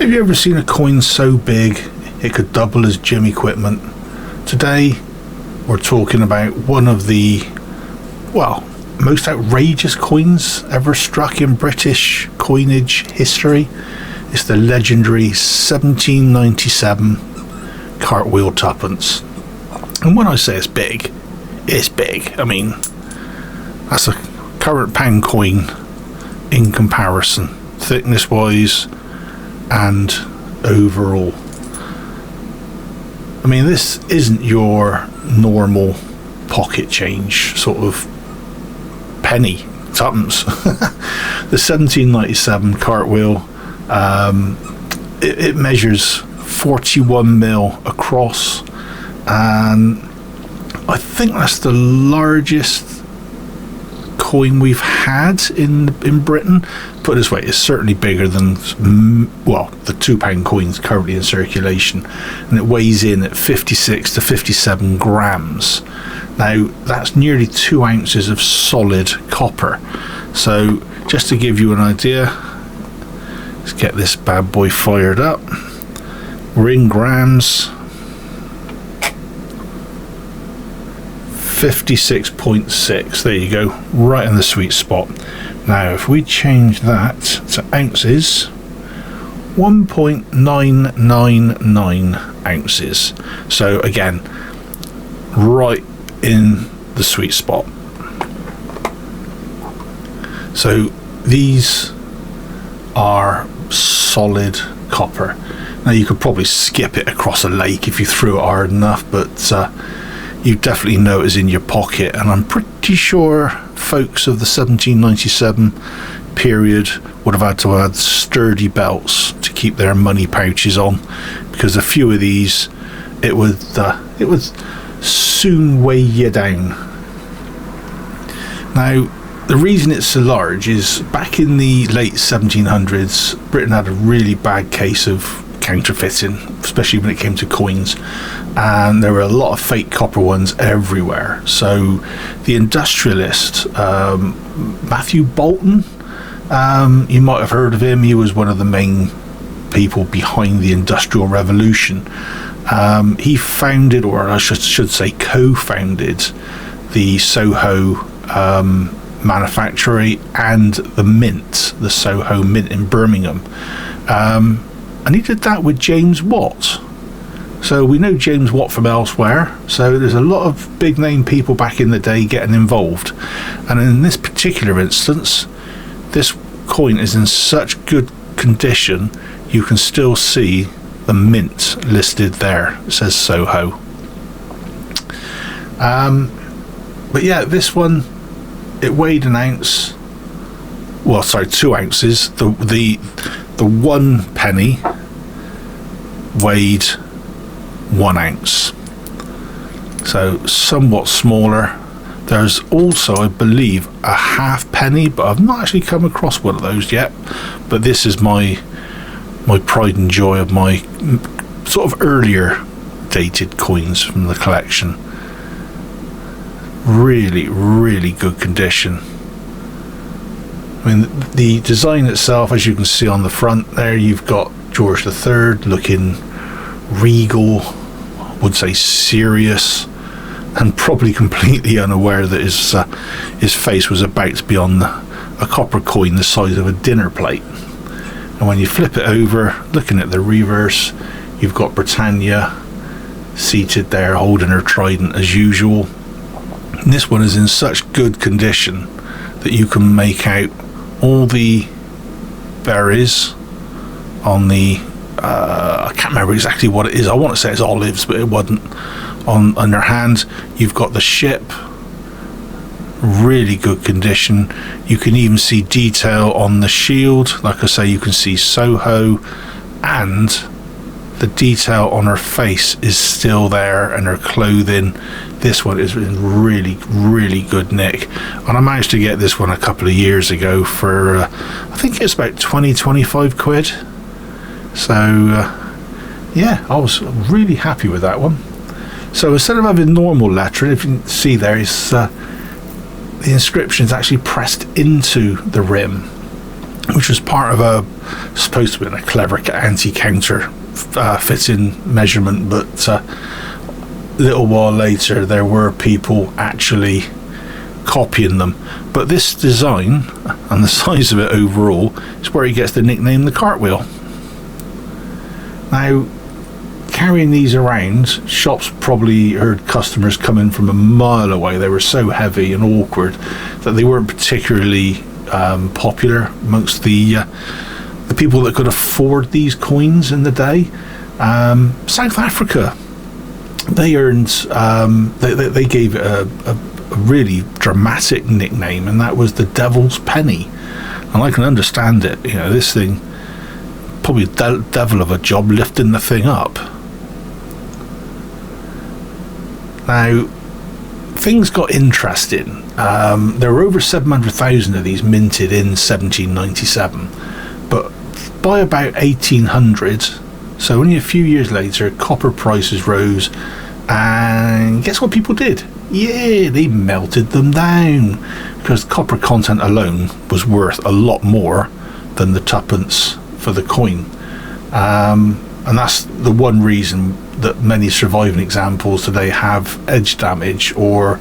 Have you ever seen a coin so big it could double as gym equipment? Today we're talking about one of the, well, most outrageous coins ever struck in British coinage history. It's the legendary 1797 Cartwheel Twopence. And when I say it's big, it's big. I mean, that's a current pound coin in comparison, thickness wise and overall. I mean, this isn't your normal pocket change sort of penny, tuppence. The 1797 Cartwheel, it measures 41 mil across, and I think that's the largest coin we've had in Britain. Put it this way, it's certainly bigger than, well, the £2 coins currently in circulation, and it weighs in at 56 to 57 grams. Now that's nearly 2 ounces of solid copper. So just to give you an idea, let's get this bad boy fired up. We're in grams. 56.6. There you go, right in the sweet spot. Now if we change that to ounces, 1.999 ounces. So again, right in the sweet spot. So these are solid copper. Now you could probably skip it across a lake if you threw it hard enough, but you definitely know it's in your pocket, and I'm pretty sure folks of the 1797 period would have had to add sturdy belts to keep their money pouches on, because a few of these it would soon weigh you down. Now the reason it's so large is back in the late 1700s, Britain had a really bad case of counterfeiting, especially when it came to coins, and there were a lot of fake copper ones everywhere. So the industrialist Matthew Boulton, you might have heard of him. He was one of the main people behind the Industrial Revolution. He founded, or I should say co-founded, the Soho manufactory and the Mint, the Soho Mint in Birmingham. And he did that with James Watt. So we know James Watt from elsewhere, so there's a lot of big name people back in the day getting involved. And in this particular instance, this coin is in such good condition, you can still see the Mint listed there. It says Soho. But yeah, this one, it weighed an ounce. Well, sorry, 2 ounces. The 1 penny weighed 1 ounce, so somewhat smaller. There's also, I believe, a half penny, but I've not actually come across one of those yet. But this is my pride and joy of my sort of earlier dated coins from the collection. Really, really good condition. I mean, the design itself, as you can see on the front there, you've got George III looking regal, I would say serious, and probably completely unaware that his face was about to be on a copper coin the size of a dinner plate. And when you flip it over, looking at the reverse, you've got Britannia seated there holding her trident as usual. And this one is in such good condition that you can make out all the berries on the I can't remember exactly what it is. I want to say it's olives, but it wasn't. On their hand, you've got the ship, really good condition. You can even see detail on the shield. Like I say, you can see Soho, and the detail on her face is still there, and her clothing. This one is in really, really good nick, and I managed to get this one a couple of years ago for I think it's about 20-25 quid. So yeah, I was really happy with that one. So instead of having normal lettering, if you can see there, is the inscription is actually pressed into the rim. which was part of supposed to be a clever anti-counter fitting measurement, but a little while later there were people actually copying them. But this design and the size of it overall is where he gets the nickname the Cartwheel. Now, carrying these around, shops probably heard customers coming from a mile away. They were so heavy and awkward that they weren't particularly popular amongst the people that could afford these coins in the day. South Africa, they earned they gave it a really dramatic nickname, and that was the Devil's Penny. And I can understand it. You know, this thing, probably devil of a job lifting the thing up. Now, things got interesting. There were over 700,000 of these minted in 1797, but by about 1800, so only a few years later, copper prices rose, and guess what people did? Yeah, they melted them down, because copper content alone was worth a lot more than the twopence for the coin. And that's the one reason that many surviving examples today have edge damage or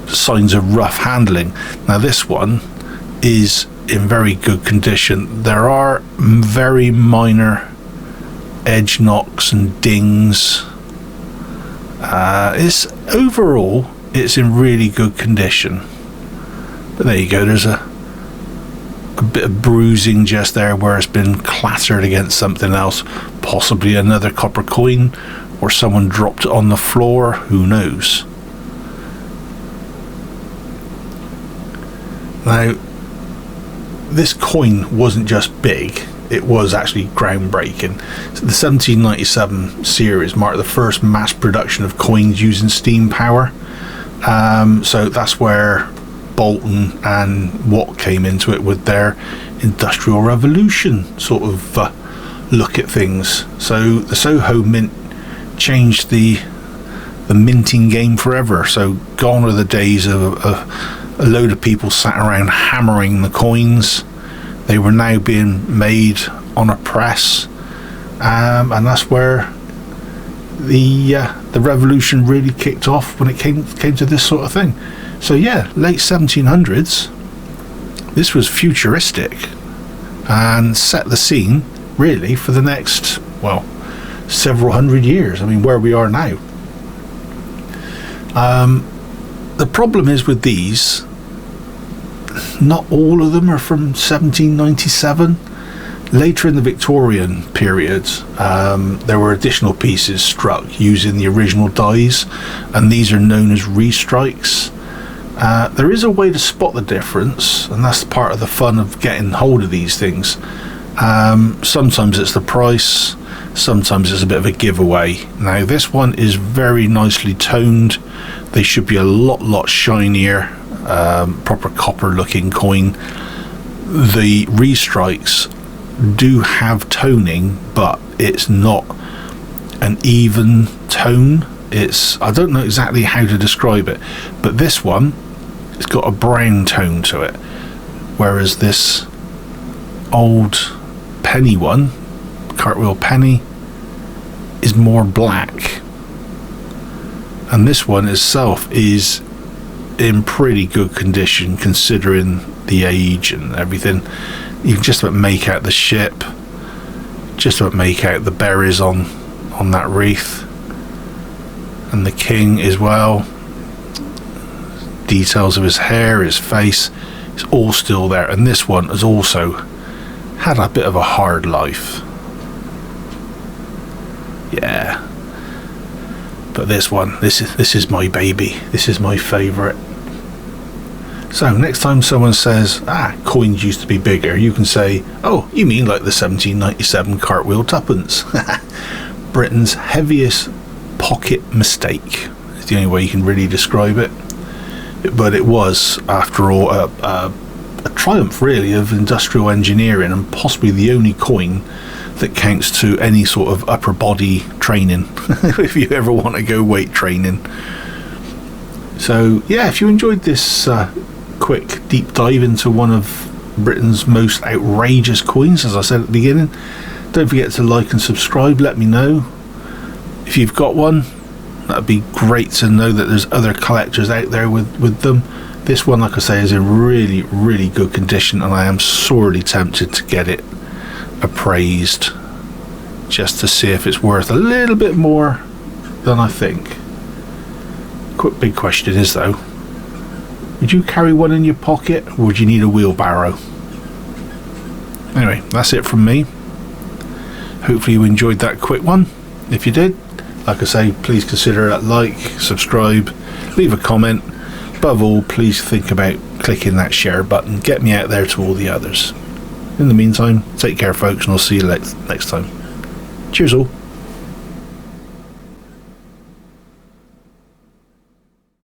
signs of rough handling. Now, this one is in very good condition. There are very minor edge knocks and dings. Overall, it's in really good condition. But there you go, there's a bit of bruising just there where it's been clattered against something else, possibly another copper coin, or someone dropped it on the floor, who knows. Now, this coin wasn't just big, it was actually groundbreaking. So the 1797 series marked the first mass production of coins using steam power. So that's where Boulton and Watt came into it with their Industrial Revolution sort of look at things. So the Soho Mint changed the minting game forever. So gone are the days of a load of people sat around hammering the coins. They were now being made on a press, and that's where the revolution really kicked off when it came to this sort of thing. So yeah, late 1700s, this was futuristic and set the scene really for the next, well, several hundred years. I mean, where we are now. The problem is with these, not all of them are from 1797. Later in the Victorian period, there were additional pieces struck using the original dies, and these are known as restrikes. There is a way to spot the difference, and that's part of the fun of getting hold of these things. Sometimes it's the price, sometimes it's a bit of a giveaway. Now, this one is very nicely toned. They should be a lot shinier, proper copper looking coin. The restrikes do have toning, but it's not an even tone. I don't know exactly how to describe it, but this one, it's got a brown tone to it, whereas this old penny one, Cartwheel penny, is more black. And this one itself is in pretty good condition considering the age and everything. You can just about make out the ship, just about make out the berries on that wreath, and the king as well. Details of his hair, his face, it's all still there. And this one has also had a bit of a hard life. Yeah. But this one, this is my baby. This is my favourite. So next time someone says, coins used to be bigger, you can say, oh, you mean like the 1797 Cartwheel Twopence. Britain's heaviest pocket mistake is the only way you can really describe it. But it was, after all, a triumph really of industrial engineering, and possibly the only coin that counts to any sort of upper body training if you ever want to go weight training. So yeah, if you enjoyed this quick deep dive into one of Britain's most outrageous coins, as I said at the beginning. Don't forget to like and subscribe. Let me know if you've got one. That'd be great to know that there's other collectors out there with them. This one, like I say, is in really, really good condition, and I am sorely tempted to get it appraised just to see if it's worth a little bit more than I think. Big question is though, would you carry one in your pocket, or would you need a wheelbarrow? Anyway, that's it from me. Hopefully you enjoyed that quick one. If you did, like I say, please consider a like, subscribe, leave a comment. Above all, please think about clicking that share button. Get me out there to all the others. In the meantime, take care folks, and I'll see you next time. Cheers all.